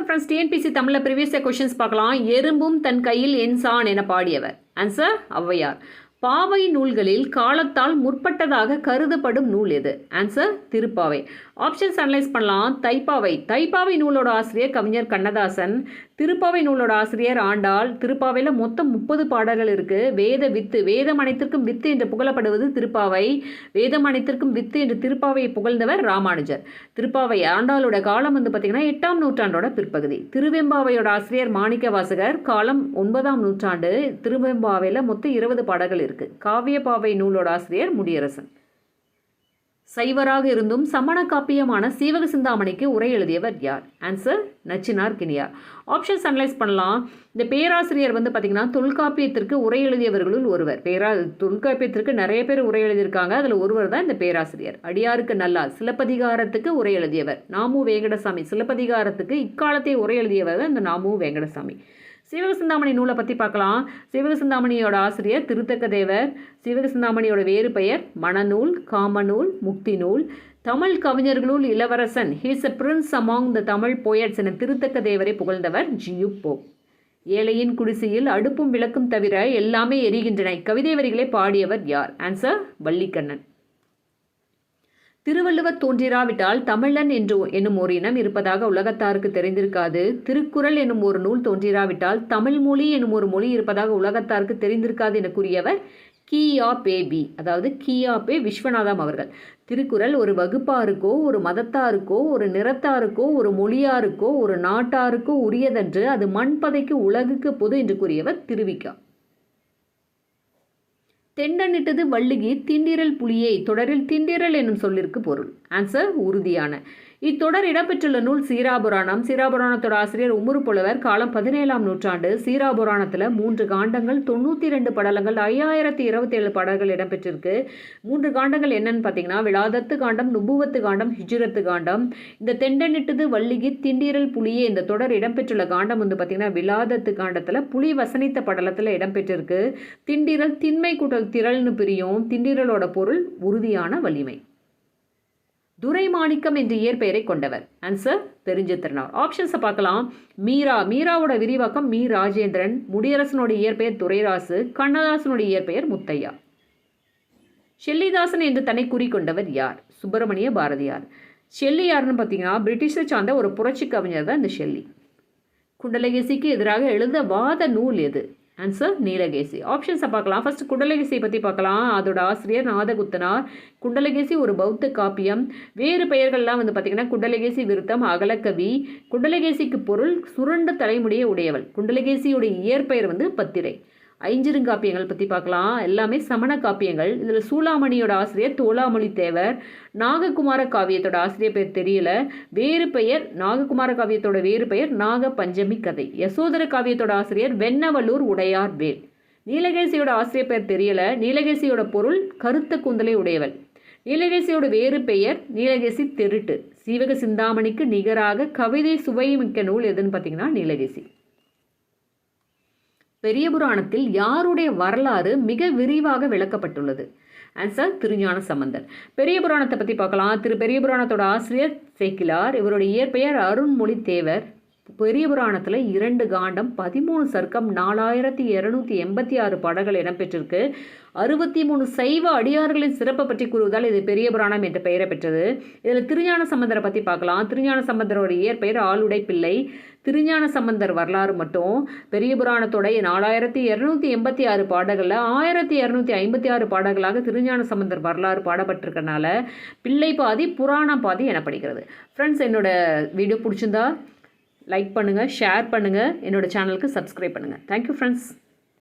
Friends, TNPSC தமிழில் previous questions பார்க்கலாம். எறும்பும் தன் கையில் என்சான் என பாடியவர். ஆன்சர் ஔவையார். பாவை நூல்களில் காலத்தால் முற்பட்டதாக கருதப்படும் நூல் எது? ஆன்சர் திருப்பாவை. ஆப்ஷன்ஸ் அனலைஸ் பண்ணலாம். தைப்பாவை. தைப்பாவை நூலோட ஆசிரியர் கவிஞர் கண்ணதாசன். திருப்பாவை நூலோட ஆசிரியர் ஆண்டாள். திருப்பாவையில் மொத்தம் 30 பாடல்கள் இருக்குது. வேத வித்து, வேதம் அனைத்திற்கும் வித்து என்று புகழப்படுவது திருப்பாவை. வேதம் அனைத்திற்கும் வித்து என்று திருப்பாவையை புகழ்ந்தவர் ராமானுஜர். திருப்பாவை ஆண்டாளோட காலம் பார்த்திங்கன்னா 8ஆம் நூற்றாண்டோட பிற்பகுதி. திருவெம்பாவையோட ஆசிரியர் மாணிக்க வாசகர். காலம் 9ஆம் நூற்றாண்டு. திருவெம்பாவையில் மொத்தம் 20 பாடல்கள் இருக்குது. காவியப்பாவை நூலோட ஆசிரியர் முடியரசன். சைவராக இருந்தும் சமண காப்பியமான சீவக சிந்தாமணிக்கு உரை எழுதியவர் யார்? ஆன்சர் நச்சினார் கிணியார். ஆப்ஷன்ஸ் அனலைஸ் பண்ணலாம். இந்த பேராசிரியர் பார்த்திங்கன்னா தொல்காப்பியத்திற்கு உரை எழுதியவர்களுள் ஒருவர். தொல்காப்பியத்திற்கு நிறைய பேர் உரை எழுதியிருக்காங்க. அதில் ஒருவர் தான் இந்த பேராசிரியர். அடியாருக்கு நல்லார் சிலப்பதிகாரத்துக்கு உரை எழுதியவர் நாமு வேங்கடசாமி. சிலப்பதிகாரத்துக்கு இக்காலத்தை உரை எழுதியவர் தான் இந்த நாமு வேங்கடசாமி. சீவக சிந்தாமணி நூலை பற்றி பார்க்கலாம். சீவக சிந்தாமணியோட ஆசிரியர் திருத்தக்க தேவர். சீவக சிந்தாமணியோட வேறு பெயர் மணநூல், காமநூல், முக்தி நூல். தமிழ் கவிஞர்களுள் இளவரசன், he's a Prince among the Tamil poets என திருத்தக்க தேவரை புகழ்ந்தவர் ஜியு போப். ஏழையின் குடிசையில் அடுப்பும் விளக்கும் தவிர எல்லாமே எரிகின்றன. கவிதை வரிகளை பாடியவர் யார்? ஆன்சர் வள்ளிக்கண்ணன். திருவள்ளுவர் தோன்றிராவிட்டால் தமிழன் என்னும் ஒரு இனம் இருப்பதாக உலகத்தாருக்கு தெரிந்திருக்காது. திருக்குறள் என்னும் ஒரு நூல் தோன்றிராவிட்டால் தமிழ் மொழி என்னும் ஒரு மொழி இருப்பதாக உலகத்தாருக்கு தெரிந்திருக்காது என கூறியவர் கியாபேபி, அதாவது கியாபே விஸ்வநாதம் அவர்கள். திருக்குறள் ஒரு வகுப்பாருக்கோ, ஒரு மதத்தாருக்கோ, ஒரு நிறத்தாருக்கோ, ஒரு மொழியாருக்கோ, ஒரு நாட்டாருக்கோ உரியதன்று அது மண்பதைக்கு உலகுக்கு பொது என்று கூறியவர் திருவிக்கா. தெண்டனிட்டது வள்ளுகி திண்டிரல் புலியை. தொடரில் திண்டிரல் என்னும் சொல்லிற்கு பொருள். ஆன்சர் உறுதியான. இத்தொடர் இடம்பெற்றுள்ள நூல் சீராபுராணம். சீராபுராணத்தோட ஆசிரியர் உமுறு புலவர். காலம் 17ஆம் நூற்றாண்டு. சீராபுராணத்தில் 3 காண்டங்கள், 92 படலங்கள், 5027 பாடல்கள் இடம்பெற்றிருக்கு. 3 காண்டங்கள் என்னன்னு பார்த்தீங்கன்னா விலாதத்து காண்டம், நுபுவத்து காண்டம், ஹிஜ்ரத்து காண்டம். இந்த தெண்டனிட்டது வள்ளுகி திண்டிரல் புலியே இந்த தொடர் இடம்பெற்றுள்ள காண்டம் பார்த்தீங்கன்னா விலாதத்து காண்டத்தில் புலி வசனித்த படலத்தில் இடம்பெற்றிருக்கு. திண்டிரல் திண்மை கூட்டல் திரள்னு பிரியும். திண்டிரலோட பொருள் உறுதியான வலிமை. துரைமாணிக்கம் என்ற இயற்பெயரை கொண்டவர். ஆன்சர் பெருஞ்சித்திரனார். ஆப்ஷன்ஸை பார்க்கலாம். மீரா. மீராவோட விரிவாக்கம் மீ ராஜேந்திரன். முடியரசனோட இயற்பெயர் துரைராசு. கண்ணதாசனுடைய இயற்பெயர் முத்தையா. ஷெல்லிதாசன் என்று தன்னை கூறிக்கொண்டவர் யார்? சுப்பிரமணிய பாரதியார். ஷெல்லி யாருன்னு பார்த்தீங்கன்னா பிரிட்டிஷை சார்ந்த ஒரு புரட்சி கவிஞர் தான் இந்த ஷெல்லி. குண்டலகேசிக்கு எதிராக எழுத வாத நூல் எது? ஆன்சர் நீலகேசி. ஆப்ஷன்ஸை பார்க்கலாம். ஃபர்ஸ்ட் குண்டலகேசியை பற்றி பார்க்கலாம். அதோட ஆசிரியர் நாதகுத்தனார். குண்டலகேசி ஒரு பௌத்த காப்பியம். வேறு பெயர்கள்லாம் பார்த்திங்கன்னா குண்டலகேசி விருத்தம், அகலக்கவி. குண்டலகேசிக்கு பொருள் சுருண்ட தலைமுடியை உடையவள். குண்டலகேசியோட இயற்பெயர் பத்திரை. ஐஞ்சிறுங்காப்பியங்கள் பற்றி பார்க்கலாம். எல்லாமே சமண காப்பியங்கள். இதில் சூளாமணியோட ஆசிரியர் தோலாமொழி தேவர். நாககுமார காவியத்தோட ஆசிரியர் பேர் தெரியல. வேறு பெயர் நாககுமார காவியத்தோட வேறு பெயர் நாக பஞ்சமி கதை. யசோதர காவியத்தோட ஆசிரியர் வெண்ணவலூர் உடையார் வேல். நீலகேசியோட ஆசிரியர் பேர் தெரியல. நீலகேசியோட பொருள் கருத்த கூந்தலை உடையவள். நீலகேசியோட வேறு பெயர் நீலகேசி தெருட்டு. சீவக சிந்தாமணிக்கு நிகராக கவிதை சுவைமிக்க நூல் எதுன்னு பார்த்தீங்கன்னா நீலகேசி. பெரிய புராணத்தில் யாருடைய வரலாறு மிக விரிவாக விளக்கப்பட்டுள்ளது? ஆன்சர் திருஞான சம்பந்தர். பெரிய புராணத்தை பற்றி பார்க்கலாம். பெரிய புராணத்தோட ஆசிரியர் சேக்கிலார். இவருடைய இயற்பெயர் அருண்மொழி தேவர். பெரிய புராணத்தில் 2 காண்டம், 13 சர்க்கம், 4286 பாடல்கள் இடம்பெற்றிருக்கு. 63 சைவ அடியார்களின் சிறப்பை பற்றி கூறுவதால் இது பெரிய புராணம் என்ற பெயரை பெற்றது. இதில் திருஞான சம்பந்தரை பற்றி பார்க்கலாம். திருஞான சம்பந்தரோட இயற்பெயர் ஆளுடை பிள்ளை. திருஞான சம்பந்தர் வரலாறு மட்டும் பெரிய புராணத்தோட 4286 பாடல்களில் 1256 பாடல்களாக திருஞான சம்பந்தர் வரலாறு பாடப்பட்டிருக்கனால பிள்ளை பாதி புராணம் பாதி எனப்படுகிறது. ஃப்ரெண்ட்ஸ், என்னோட வீடியோ பிடிச்சிருந்தா லைக் பண்ணுங்கள், ஷேர் பண்ணுங்கள், என்னோடய சேனலுக்கு சப்ஸ்கிரைப் பண்ணுங்கள். Thank you friends.